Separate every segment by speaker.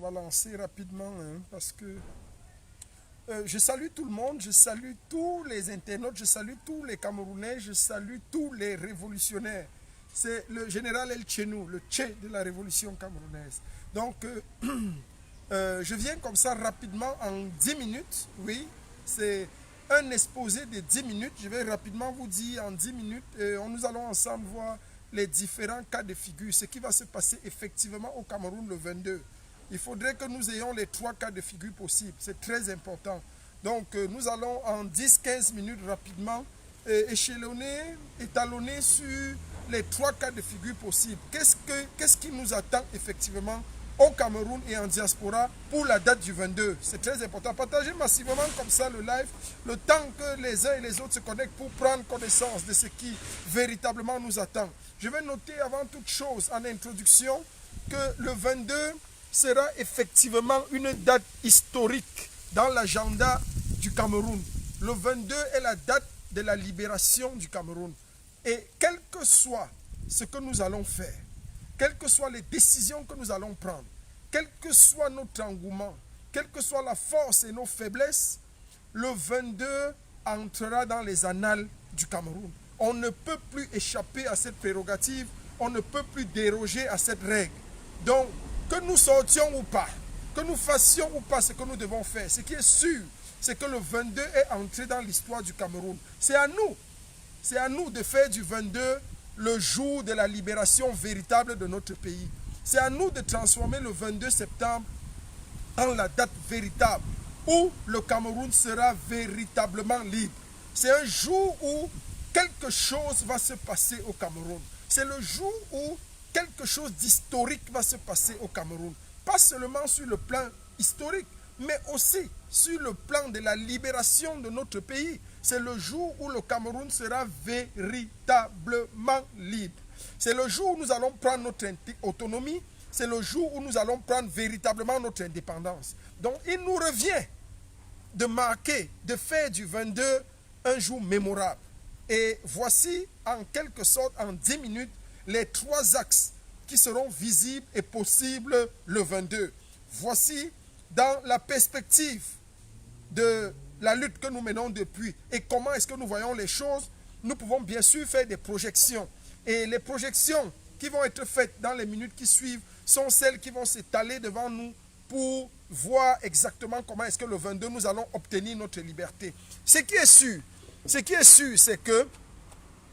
Speaker 1: va lancer rapidement hein, parce que je salue tout le monde, je salue tous les internautes, je salue tous les Camerounais, je salue tous les révolutionnaires. C'est le général El Chenou, le Tché de la révolution camerounaise. Donc, je viens comme ça rapidement en 10 minutes. Oui, c'est un exposé de 10 minutes. Je vais rapidement vous dire en 10 minutes. Nous allons ensemble voir les différents cas de figure, ce qui va se passer effectivement au Cameroun le 22. Il faudrait que nous ayons les 3 cas de figure possibles. C'est très important. Donc, nous allons en 10-15 minutes rapidement échelonner, étalonner sur les 3 cas de figure possibles. Qu'est-ce qui nous attend effectivement au Cameroun et en diaspora pour la date du 22? C'est très important. Partagez massivement comme ça le live, le temps que les uns et les autres se connectent pour prendre connaissance de ce qui véritablement nous attend. Je vais noter avant toute chose en introduction que le 22 sera effectivement une date historique dans l'agenda du Cameroun. Le 22 est la date de la libération du Cameroun. Et quel que soit ce que nous allons faire, quelles que soient les décisions que nous allons prendre, quel que soit notre engouement, quelle que soit la force et nos faiblesses, le 22 entrera dans les annales du Cameroun. On ne peut plus échapper à cette prérogative, on ne peut plus déroger à cette règle. Donc, que nous sortions ou pas, que nous fassions ou pas ce que nous devons faire, ce qui est sûr, c'est que le 22 est entré dans l'histoire du Cameroun. C'est à nous de faire du 22 le jour de la libération véritable de notre pays. C'est à nous de transformer le 22 septembre en la date véritable où le Cameroun sera véritablement libre. C'est un jour où quelque chose va se passer au Cameroun. C'est le jour où quelque chose d'historique va se passer au Cameroun. Pas seulement sur le plan historique, mais aussi sur le plan de la libération de notre pays. C'est le jour où le Cameroun sera véritablement libre. C'est le jour où nous allons prendre notre autonomie. C'est le jour où nous allons prendre véritablement notre indépendance. Donc il nous revient de marquer, de faire du 22 un jour mémorable. Et voici en quelque sorte en 10 minutes les 3 axes qui seront visibles et possibles le 22. Voici dans la perspective de la lutte que nous menons depuis et comment est-ce que nous voyons les choses. Nous pouvons bien sûr faire des projections. Et les projections qui vont être faites dans les minutes qui suivent sont celles qui vont s'étaler devant nous pour voir exactement comment est-ce que le 22 nous allons obtenir notre liberté. Ce qui est sûr, c'est que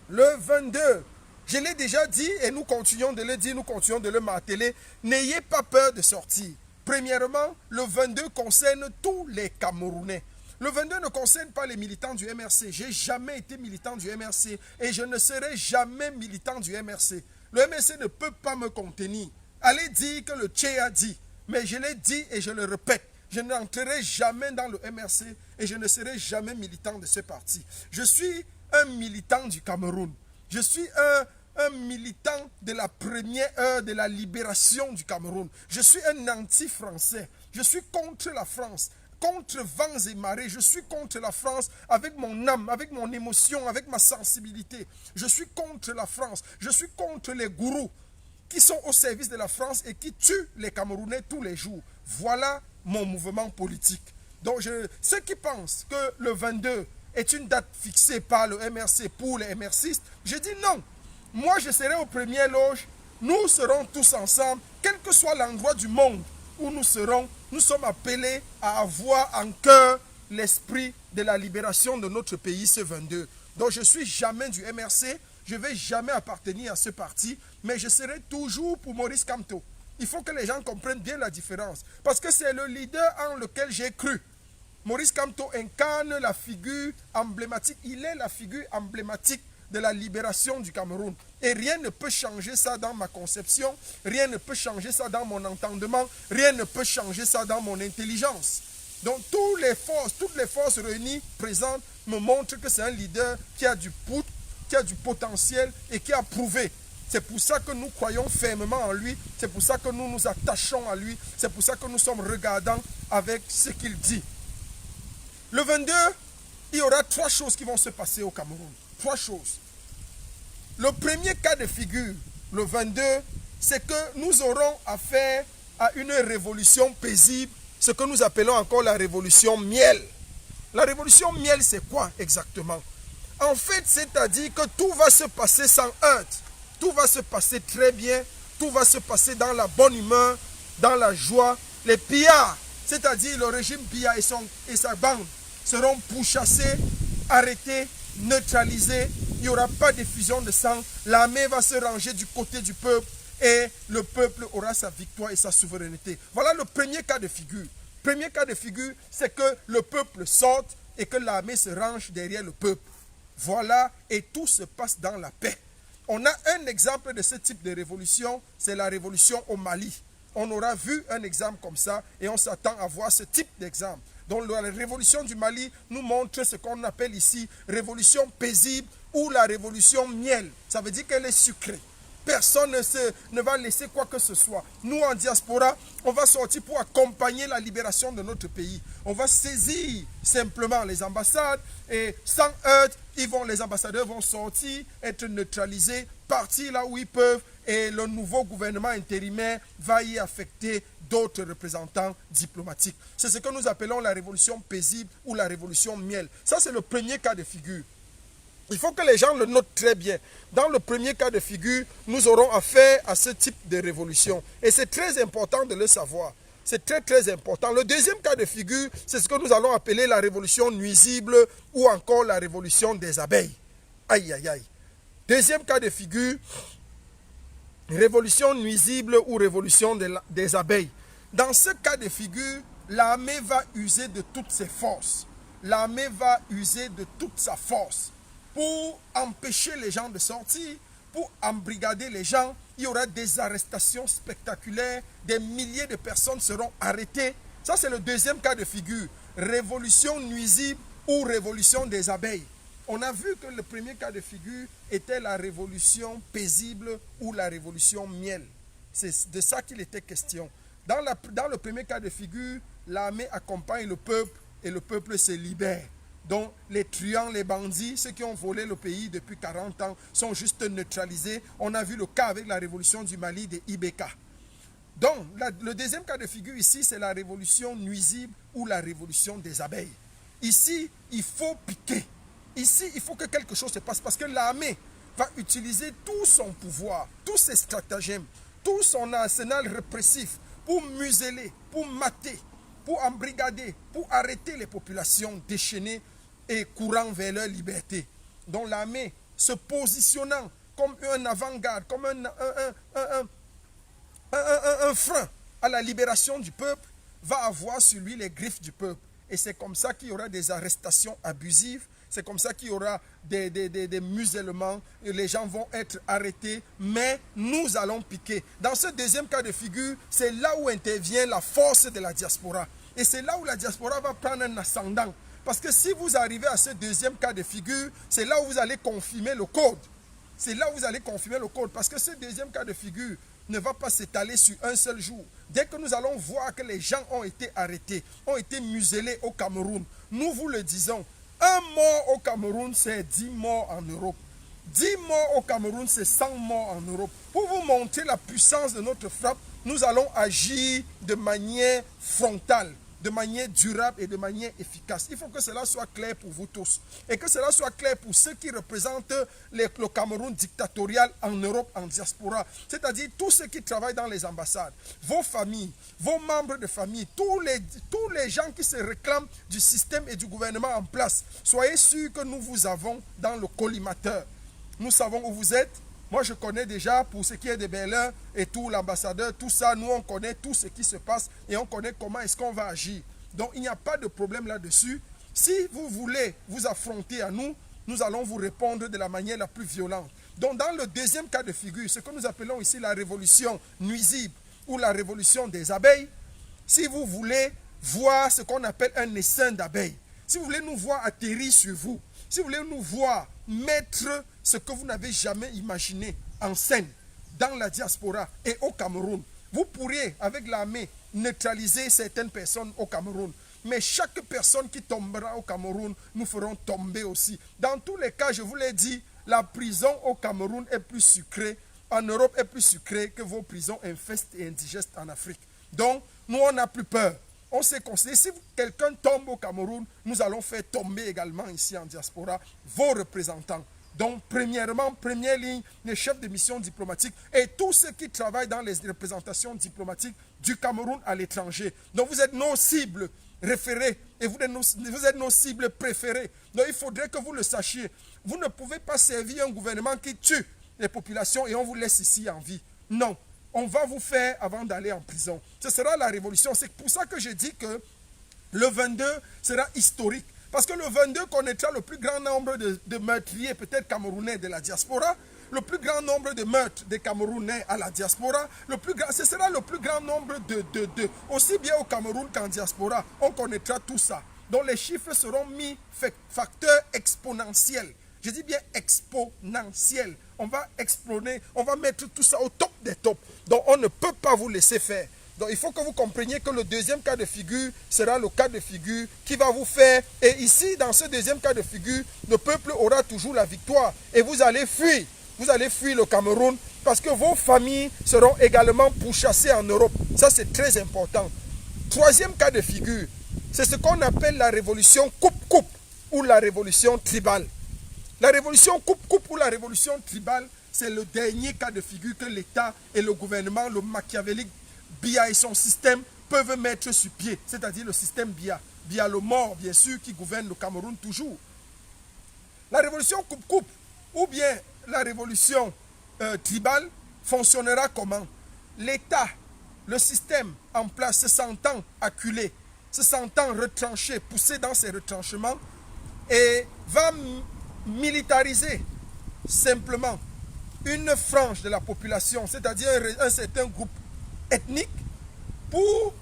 Speaker 1: le 22, je l'ai déjà dit et nous continuons de le dire, nous continuons de le marteler, n'ayez pas peur de sortir. Premièrement, le 22 concerne tous les Camerounais. Le 22 ne concerne pas les militants du MRC. Je n'ai jamais été militant du MRC et je ne serai jamais militant du MRC. Le MRC ne peut pas me contenir. Allez dire que le Tché a dit, mais je l'ai dit et je le répète. Je n'entrerai jamais dans le MRC et je ne serai jamais militant de ce parti. Je suis un militant du Cameroun. Je suis un militant de la première heure de la libération du Cameroun. Je suis un anti-français. Je suis contre la France, contre vents et marées. Je suis contre la France avec mon âme, avec mon émotion, avec ma sensibilité. Je suis contre la France. Je suis contre les gourous qui sont au service de la France et qui tuent les Camerounais tous les jours. Voilà mon mouvement politique. Donc, ceux qui pensent que le 22 est une date fixée par le MRC pour les MRCistes, je dis non. Moi, je serai aux premières loges. Nous serons tous ensemble, quel que soit l'endroit du monde où nous serons. Nous sommes appelés à avoir en cœur l'esprit de la libération de notre pays ce 22. Donc, je ne suis jamais du MRC. Je ne vais jamais appartenir à ce parti. Mais je serai toujours pour Maurice Kamto. Il faut que les gens comprennent bien la différence. Parce que c'est le leader en lequel j'ai cru. Maurice Kamto incarne la figure emblématique. Il est la figure emblématique de la libération du Cameroun. Et rien ne peut changer ça dans ma conception. Rien ne peut changer ça dans mon entendement. Rien ne peut changer ça dans mon intelligence. Donc toutes les forces réunies présentes me montrent que c'est un leader qui a du potentiel et qui a prouvé. C'est pour ça que nous croyons fermement en lui. C'est pour ça que nous nous attachons à lui. C'est pour ça que nous sommes regardants avec ce qu'il dit. Le 22, il y aura 3 choses qui vont se passer au Cameroun. 3 choses. Le premier cas de figure, le 22, c'est que nous aurons à faire à une révolution paisible, ce que nous appelons encore la révolution miel. La révolution miel, c'est quoi exactement? En fait, c'est-à-dire que tout va se passer sans heurts. Tout va se passer très bien. Tout va se passer dans la bonne humeur, dans la joie. Les pillards, c'est-à-dire le régime Biya et sa bande, seront pourchassés, arrêtés, neutralisés. Il n'y aura pas d'effusion de sang. L'armée va se ranger du côté du peuple et le peuple aura sa victoire et sa souveraineté. Voilà le premier cas de figure. Premier cas de figure, c'est que le peuple sorte et que l'armée se range derrière le peuple. Voilà, et tout se passe dans la paix. On a un exemple de ce type de révolution, c'est la révolution au Mali. On aura vu un exemple comme ça et on s'attend à voir ce type d'exemple. Donc la révolution du Mali nous montre ce qu'on appelle ici révolution paisible ou la révolution miel. Ça veut dire qu'elle est sucrée. Personne ne va laisser quoi que ce soit. Nous, en diaspora, on va sortir pour accompagner la libération de notre pays. On va saisir simplement les ambassades et sans heurts, les ambassadeurs vont sortir, être neutralisés, partir là où ils peuvent et le nouveau gouvernement intérimaire va y affecter d'autres représentants diplomatiques. C'est ce que nous appelons la révolution paisible ou la révolution miel. Ça, c'est le premier cas de figure. Il faut que les gens le notent très bien. Dans le premier cas de figure, nous aurons affaire à ce type de révolution. Et c'est très important de le savoir. C'est très très important. Le deuxième cas de figure, c'est ce que nous allons appeler la révolution nuisible ou encore la révolution des abeilles. Aïe, aïe, aïe. Deuxième cas de figure, révolution nuisible ou révolution des abeilles. Dans ce cas de figure, l'armée va user de toutes ses forces. L'armée va user de toute sa force pour empêcher les gens de sortir, pour embrigader les gens. Il y aura des arrestations spectaculaires, des milliers de personnes seront arrêtées. Ça, c'est le deuxième cas de figure. Révolution nuisible ou révolution des abeilles. On a vu que le premier cas de figure était la révolution paisible ou la révolution miel. C'est de ça qu'il était question. Dans le premier cas de figure, l'armée accompagne le peuple et le peuple se libère. Donc les truands, les bandits, ceux qui ont volé le pays depuis 40 ans sont juste neutralisés. On a vu le cas avec la révolution du Mali de Ibeka. Donc le deuxième cas de figure ici, c'est la révolution nuisible ou la révolution des abeilles. Ici, il faut piquer. Ici, il faut que quelque chose se passe parce que l'armée va utiliser tout son pouvoir, tous ses stratagèmes, tout son arsenal répressif pour museler, pour mater, pour embrigader, pour arrêter les populations déchaînées et courant vers leur liberté. Donc l'armée se positionnant comme un avant-garde, comme un frein à la libération du peuple, va avoir sur lui les griffes du peuple. Et c'est comme ça qu'il y aura des arrestations abusives, c'est comme ça qu'il y aura des musellements, et les gens vont être arrêtés, mais nous allons piquer. Dans ce deuxième cas de figure, c'est là où intervient la force de la diaspora. Et c'est là où la diaspora va prendre un ascendant. Parce que si vous arrivez à ce deuxième cas de figure, c'est là où vous allez confirmer le code. C'est là où vous allez confirmer le code. Parce que ce deuxième cas de figure ne va pas s'étaler sur un seul jour. Dès que nous allons voir que les gens ont été arrêtés, ont été muselés au Cameroun, nous vous le disons, un mort au Cameroun, c'est 10 morts en Europe. 10 morts au Cameroun, c'est 100 morts en Europe. Pour vous montrer la puissance de notre frappe, nous allons agir de manière frontale, de manière durable et de manière efficace. Il faut que cela soit clair pour vous tous. Et que cela soit clair pour ceux qui représentent le Cameroun dictatorial en Europe, en diaspora. C'est-à-dire tous ceux qui travaillent dans les ambassades, vos familles, vos membres de famille, tous les gens qui se réclament du système et du gouvernement en place. Soyez sûrs que nous vous avons dans le collimateur. Nous savons où vous êtes. Moi, je connais déjà, pour ce qui est de Berlin et tout, l'ambassadeur, tout ça, nous, on connaît tout ce qui se passe et on connaît comment est-ce qu'on va agir. Donc, il n'y a pas de problème là-dessus. Si vous voulez vous affronter à nous, nous allons vous répondre de la manière la plus violente. Donc, dans le deuxième cas de figure, ce que nous appelons ici la révolution nuisible ou la révolution des abeilles, si vous voulez voir ce qu'on appelle un essaim d'abeilles, si vous voulez nous voir atterrir sur vous, si vous voulez nous voir mettre ce que vous n'avez jamais imaginé en scène dans la diaspora et au Cameroun, vous pourriez, avec l'armée, neutraliser certaines personnes au Cameroun. Mais chaque personne qui tombera au Cameroun, nous ferons tomber aussi. Dans tous les cas, je vous l'ai dit, la prison au Cameroun est plus sucrée, en Europe est plus sucrée que vos prisons infestes et indigestes en Afrique. Donc, nous, on n'a plus peur. On s'est considéré, si quelqu'un tombe au Cameroun, nous allons faire tomber également ici en diaspora vos représentants. Donc, premièrement, première ligne, les chefs de mission diplomatique et tous ceux qui travaillent dans les représentations diplomatiques du Cameroun à l'étranger. Donc, vous êtes nos cibles référées et vous êtes nos cibles préférées. Donc, il faudrait que vous le sachiez. Vous ne pouvez pas servir un gouvernement qui tue les populations et on vous laisse ici en vie. Non. On va vous faire avant d'aller en prison. Ce sera la révolution. C'est pour ça que je dis que le 22 sera historique. Parce que le 22 connaîtra le plus grand nombre de meurtriers, peut-être camerounais de la diaspora, le plus grand nombre de meurtres des Camerounais à la diaspora, ce sera le plus grand nombre aussi bien au Cameroun qu'en diaspora. On connaîtra tout ça. Donc les chiffres seront mis facteur exponentiel. Je dis bien exponentiel. On va exploser, on va mettre tout ça au top des tops. Donc on ne peut pas vous laisser faire. Donc il faut que vous compreniez que le deuxième cas de figure sera le cas de figure qui va vous faire. Et ici, dans ce deuxième cas de figure, le peuple aura toujours la victoire. Et vous allez fuir. Vous allez fuir le Cameroun parce que vos familles seront également pourchassées en Europe. Ça, c'est très important. Troisième cas de figure, c'est ce qu'on appelle la révolution coupe-coupe ou la révolution tribale. La révolution coupe-coupe ou la révolution tribale, c'est le dernier cas de figure que l'État et le gouvernement, le machiavélique Biya et son système peuvent mettre sur pied, c'est-à-dire le système Biya. Biya le mort, bien sûr, qui gouverne le Cameroun toujours. La révolution coupe-coupe ou bien la révolution tribale fonctionnera comment? L'État, le système en place se sentant acculé, se sentant retranché, poussé dans ses retranchements et va militariser simplement une frange de la population, c'est-à-dire un certain groupe ethnique, pour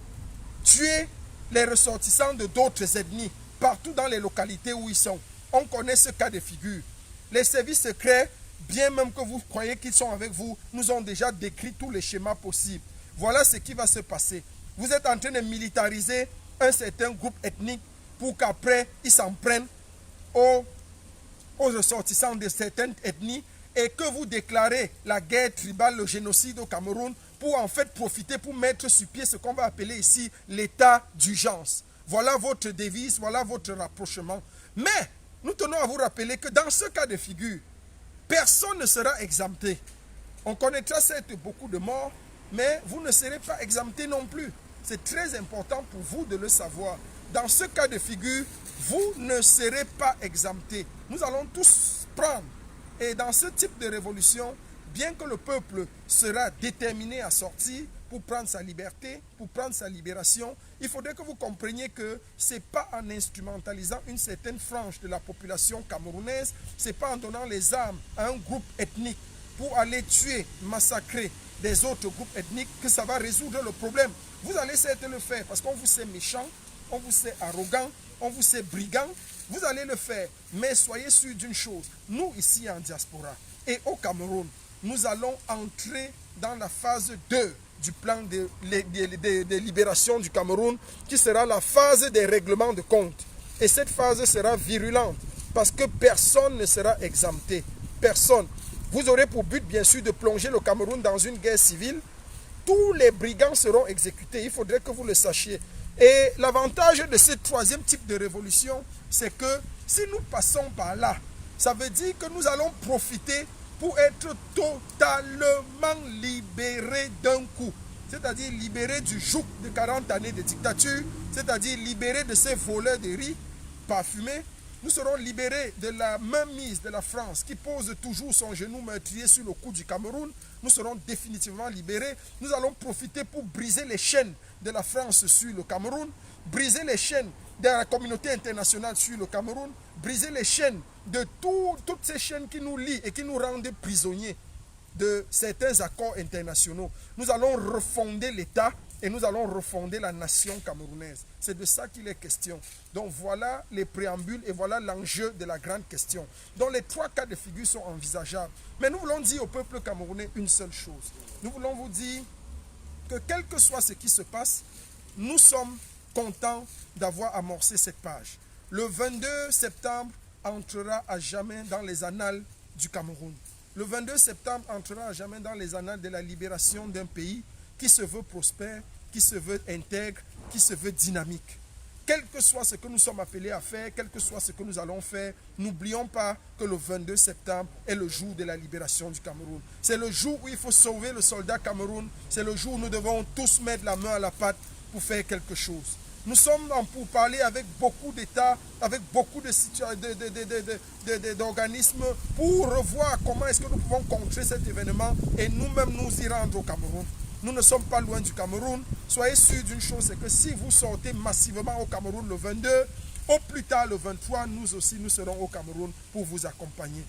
Speaker 1: tuer les ressortissants de d'autres ethnies partout dans les localités où ils sont. On connaît ce cas de figure. Les services secrets, bien même que vous croyez qu'ils sont avec vous, nous ont déjà décrit tous les schémas possibles. Voilà ce qui va se passer. Vous êtes en train de militariser un certain groupe ethnique pour qu'après, ils s'en prennent aux ressortissants de certaines ethnies et que vous déclarez la guerre tribale, le génocide au Cameroun pour en fait profiter, pour mettre sur pied ce qu'on va appeler ici l'état d'urgence. Voilà votre devise, voilà votre rapprochement. Mais nous tenons à vous rappeler que dans ce cas de figure, personne ne sera exempté. On connaîtra certes beaucoup de morts, mais vous ne serez pas exempté non plus. C'est très important pour vous de le savoir. Dans ce cas de figure, vous ne serez pas exempté. Nous allons tous prendre. Et dans ce type de révolution, bien que le peuple sera déterminé à sortir pour prendre sa liberté, pour prendre sa libération, il faudrait que vous compreniez que ce n'est pas en instrumentalisant une certaine frange de la population camerounaise, ce n'est pas en donnant les armes à un groupe ethnique pour aller tuer, massacrer des autres groupes ethniques que ça va résoudre le problème. Vous allez certes le faire parce qu'on vous sait méchant, on vous sait arrogant, on vous sait brigand, vous allez le faire. Mais soyez sûr d'une chose, nous ici en diaspora et au Cameroun, nous allons entrer dans la phase 2 du plan de libération du Cameroun, qui sera la phase des règlements de compte. Et cette phase sera virulente, parce que personne ne sera exempté. Personne. Vous aurez pour but, bien sûr, de plonger le Cameroun dans une guerre civile. Tous les brigands seront exécutés. Il faudrait que vous le sachiez. Et l'avantage de ce troisième type de révolution, c'est que si nous passons par là, ça veut dire que nous allons profiter pour être totalement libérés d'un coup. C'est-à-dire libérés du joug de 40 années de dictature, c'est-à-dire libérés de ces voleurs de riz parfumés. Nous serons libérés de la mainmise de la France qui pose toujours son genou meurtrier sur le cou du Cameroun. Nous serons définitivement libérés. Nous allons profiter pour briser les chaînes de la France sur le Cameroun, briser les chaînes de la communauté internationale sur le Cameroun, briser les chaînes de toutes ces chaînes qui nous lient et qui nous rendent prisonniers de certains accords internationaux. Nous allons refonder l'État et nous allons refonder la nation camerounaise. C'est de ça qu'il est question. Donc voilà les préambules et voilà l'enjeu de la grande question. Donc les trois cas de figure sont envisageables. Mais nous voulons dire au peuple camerounais une seule chose. Nous voulons vous dire que quel que soit ce qui se passe, nous sommes contents d'avoir amorcé cette page. Le 22 septembre entrera à jamais dans les annales du Cameroun. Le 22 septembre entrera à jamais dans les annales de la libération d'un pays qui se veut prospère qui se veut intègre, qui se veut dynamique. Quel que soit ce que nous sommes appelés à faire, quel que soit ce que nous allons faire, n'oublions pas que le 22 septembre est le jour de la libération du Cameroun. C'est le jour où il faut sauver le soldat Cameroun. C'est le jour où nous devons tous mettre la main à la pâte pour faire quelque chose. Nous sommes en pourparlers avec beaucoup d'États, avec beaucoup d'organismes pour revoir comment est-ce que nous pouvons contrer cet événement et nous-mêmes nous y rendre au Cameroun. Nous ne sommes pas loin du Cameroun. Soyez sûrs d'une chose, c'est que si vous sortez massivement au Cameroun le 22, au plus tard le 23, nous aussi nous serons au Cameroun pour vous accompagner.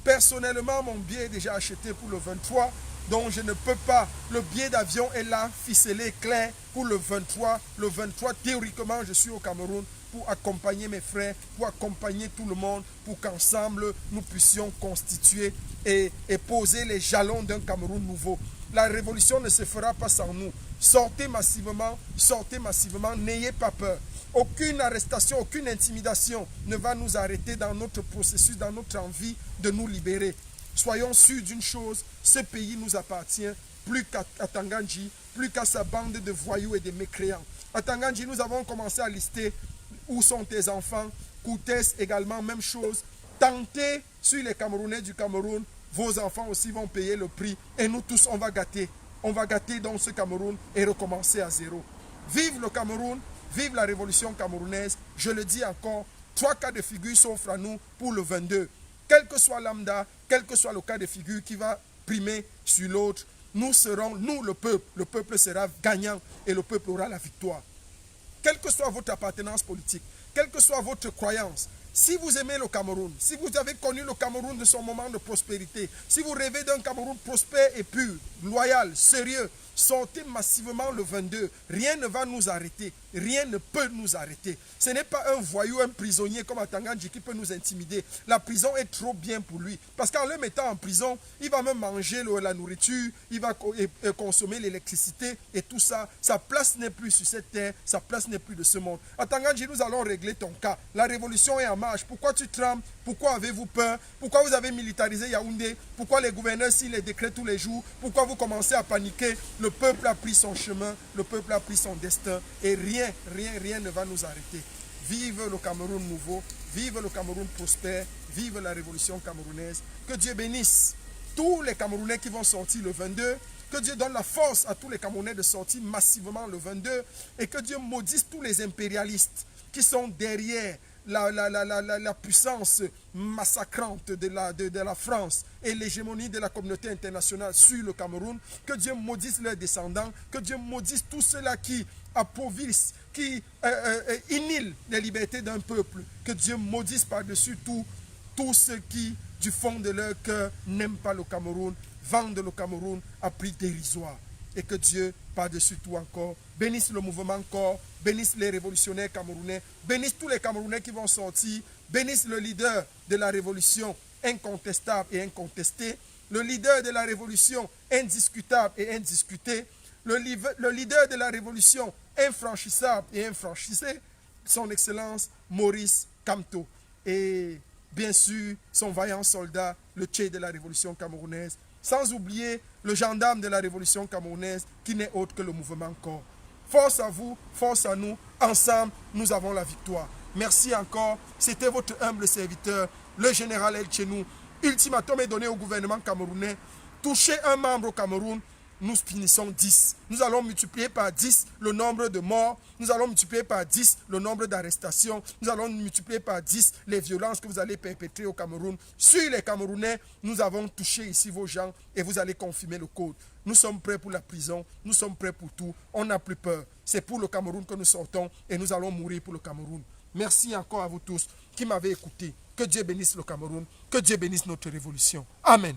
Speaker 1: Personnellement, mon billet est déjà acheté pour le 23, donc je ne peux pas. Le billet d'avion est là, ficelé, clair, pour le 23. Le 23, théoriquement, je suis au Cameroun pour accompagner mes frères, pour accompagner tout le monde, pour qu'ensemble, nous puissions constituer et poser les jalons d'un Cameroun nouveau. La révolution ne se fera pas sans nous. Sortez massivement, n'ayez pas peur. Aucune arrestation, aucune intimidation ne va nous arrêter dans notre processus, dans notre envie de nous libérer. Soyons sûrs d'une chose, ce pays nous appartient plus qu'à Tangandji, plus qu'à sa bande de voyous et de mécréants. À Tangandji, nous avons commencé à lister où sont tes enfants. Koutès également, même chose. Tentez sur les Camerounais du Cameroun, vos enfants aussi vont payer le prix. Et nous tous, on va gâter. On va gâter dans ce Cameroun et recommencer à zéro. Vive le Cameroun, vive la révolution camerounaise. Je le dis encore, 3 cas de figure s'offrent à nous pour le 22. Quel que soit lambda, quel que soit le cas de figure qui va primer sur l'autre, nous serons, nous le peuple sera gagnant et le peuple aura la victoire. Quelle que soit votre appartenance politique, quelle que soit votre croyance, si vous aimez le Cameroun, si vous avez connu le Cameroun de son moment de prospérité, si vous rêvez d'un Cameroun prospère et pur, loyal, sérieux, sortez massivement le 22. Rien ne va nous arrêter. Rien ne peut nous arrêter. Ce n'est pas un voyou, un prisonnier comme à Tangandji qui peut nous intimider. La prison est trop bien pour lui. Parce qu'en le mettant en prison, il va même manger la nourriture, il va consommer l'électricité et tout ça. Sa place n'est plus sur cette terre, sa place n'est plus de ce monde. À Tangandji, nous allons régler ton cas. La révolution est en marche. Pourquoi tu trembles? Pourquoi avez-vous peur? Pourquoi vous avez militarisé Yaoundé? Pourquoi les gouverneurs signent les décrets tous les jours? Pourquoi vous commencez à paniquer? Le peuple a pris son chemin, le peuple a pris son destin et rien ne va nous arrêter. Vive le Cameroun nouveau, vive le Cameroun prospère, vive la révolution camerounaise. Que Dieu bénisse tous les Camerounais qui vont sortir le 22. Que Dieu donne la force à tous les Camerounais de sortir massivement le 22. Et que Dieu maudisse tous les impérialistes qui sont derrière la puissance massacrante de la France et l'hégémonie de la communauté internationale sur le Cameroun. Que Dieu maudisse leurs descendants, que Dieu maudisse tous ceux-là qui appauvrissent, qui inhilent les libertés d'un peuple. Que Dieu maudisse par-dessus tout tous ceux qui, du fond de leur cœur, n'aiment pas le Cameroun, vendent le Cameroun à prix dérisoire. Et que Dieu, par-dessus tout encore, bénisse le mouvement corps, bénisse les révolutionnaires camerounais, bénisse tous les Camerounais qui vont sortir, bénisse le leader de la révolution incontestable et incontesté, le leader de la révolution indiscutable et indiscuté, le leader de la révolution infranchissable et infranchissé, son Excellence Maurice Kamto. Et bien sûr, son vaillant soldat, le Tché de la révolution camerounaise, sans oublier le gendarme de la révolution camerounaise qui n'est autre que le mouvement corps. Force à vous, force à nous, ensemble nous avons la victoire. Merci encore, c'était votre humble serviteur, le général El Tchenou. Ultimatum est donné au gouvernement camerounais, touchez un membre au Cameroun, nous finissons 10. Nous allons multiplier par 10 le nombre de morts. Nous allons multiplier par 10 le nombre d'arrestations. Nous allons multiplier par 10 les violences que vous allez perpétrer au Cameroun. Sur les Camerounais, nous avons touché ici vos gens et vous allez confirmer le code. Nous sommes prêts pour la prison. Nous sommes prêts pour tout. On n'a plus peur. C'est pour le Cameroun que nous sortons et nous allons mourir pour le Cameroun. Merci encore à vous tous qui m'avez écouté. Que Dieu bénisse le Cameroun. Que Dieu bénisse notre révolution. Amen.